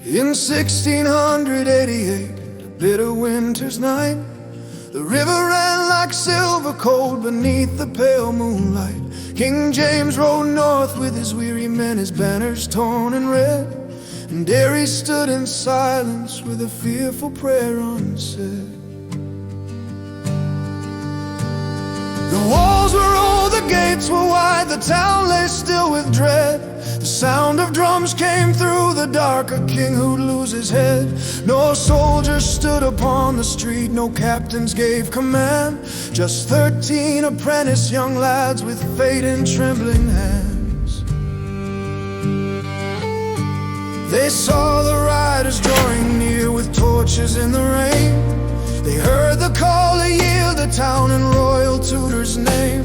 In 1688, a bitter winter's night, the river ran like silver cold beneath the pale moonlight. King James rode north with his weary men, his banners torn and red, and Derry stood in silence with a fearful prayer unsaid. The walls were old, the gates were wide, the town lay still with dread. The sound of drums came through the dark, a king who'd lose his head. No soldiers stood upon the street, no captains gave command, just 13 apprentice young lads with fate in trembling hands. They saw the riders drawing near with torches in the rain. They heard the call to yield the town in royal Tudor's name.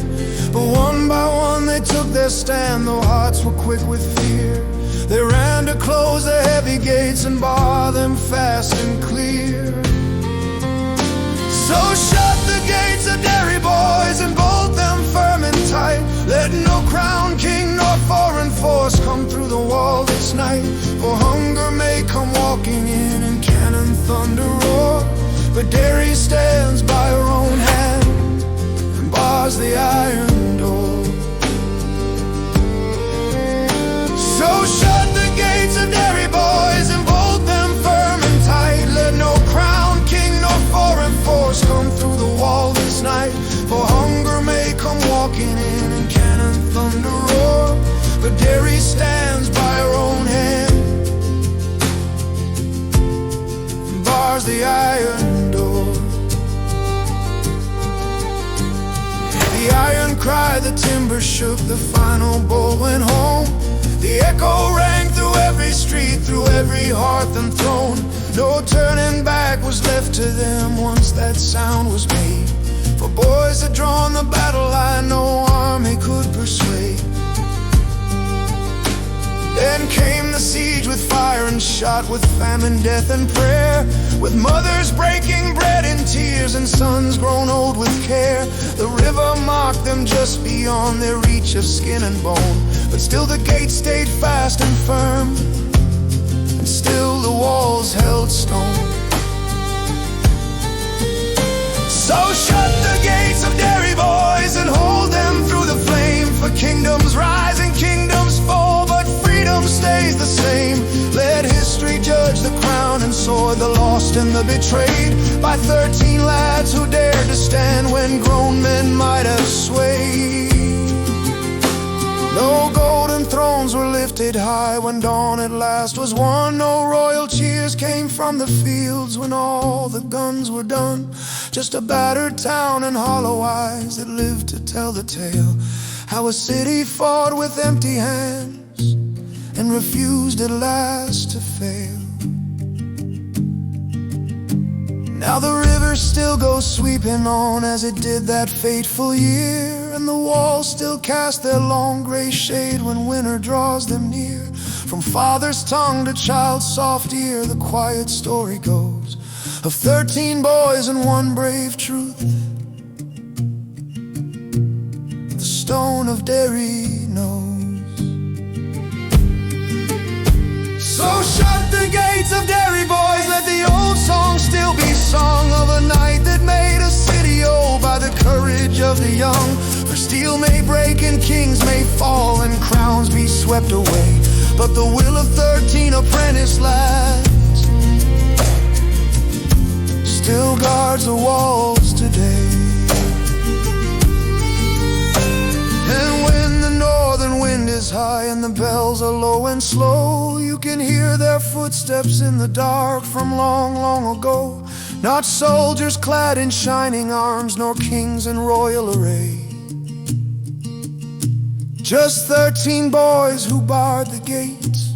But one by one they took their stand, though hearts were quick with fear. They ran to close the heavy gates and bar them fast and clear. So shut the gates of Derry, boys, and bolt them firm and tight. Let no crown king nor foreign force come through the wall this night. For hunger may come walking in and cannon thunder roar, but Derry stands by her own hand and bars the iron door. So shut the gates of Derry, boys, and bolt them firm and tight. Let no crown king nor foreign force come through the wall this night. For hunger may come walking in and cannon thunder roar, but Derry stands by her own hand and bars the iron door. The iron cried, the timber shook, the final bolt went home. The echo rang through every street, through every hearth and throne. No turning back was left to them once that sound was made. For boys had drawn the battle line, no army could persuade. Then came the siege with fire and shot, with famine, death and prayer, with mothers breaking bread in tears and sons grown old with care. The river mocked them just beyond their reach of skin and bone, but still the gates stayed fast and firm, and still the walls held stone. So shut the gates of Derry, boys, and hold them through the flame. For kingdoms rise and kingdoms fall, but freedom stays the same. Let history judge the crown and sword, the lost and the betrayed, by 13 lads who dared to stand when grown men might have swayed. No golden thrones were lifted high when dawn at last was won. No royal cheers came from the fields when all the guns were done. Just a battered town and hollow eyes that lived to tell the tale, how a city fought with empty hands and refused at last to fail. Now the river still goes sweeping on as it did that fateful year, and the walls still cast their long gray shade when winter draws them near. From father's tongue to child's soft ear, the quiet story goes of 13 boys and one brave truth. The stone of Derry knows. So shut the gates of Derry, boys, let the old song still be sung, of a night that made a city old by the courage of the young. For steel may break and kings may fall and crowns be swept away, but the will of 13 apprentice lads still guards the walls today. And when the northern wind is high and the bells are low and slow, you can hear their footsteps in the dark from long, long ago. Not soldiers clad in shining arms, nor kings in royal array, just 13 boys who barred the gates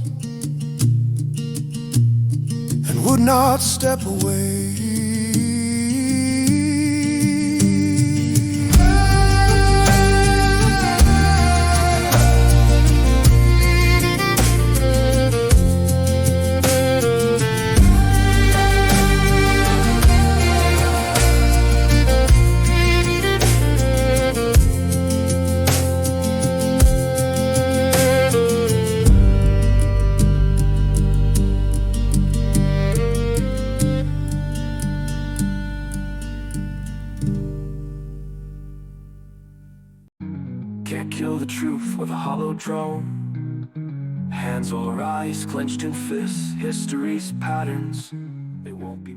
and would not step away. Can't kill the truth with a hollow drone. Hands or eyes clenched in fists, history's patterns, they won't be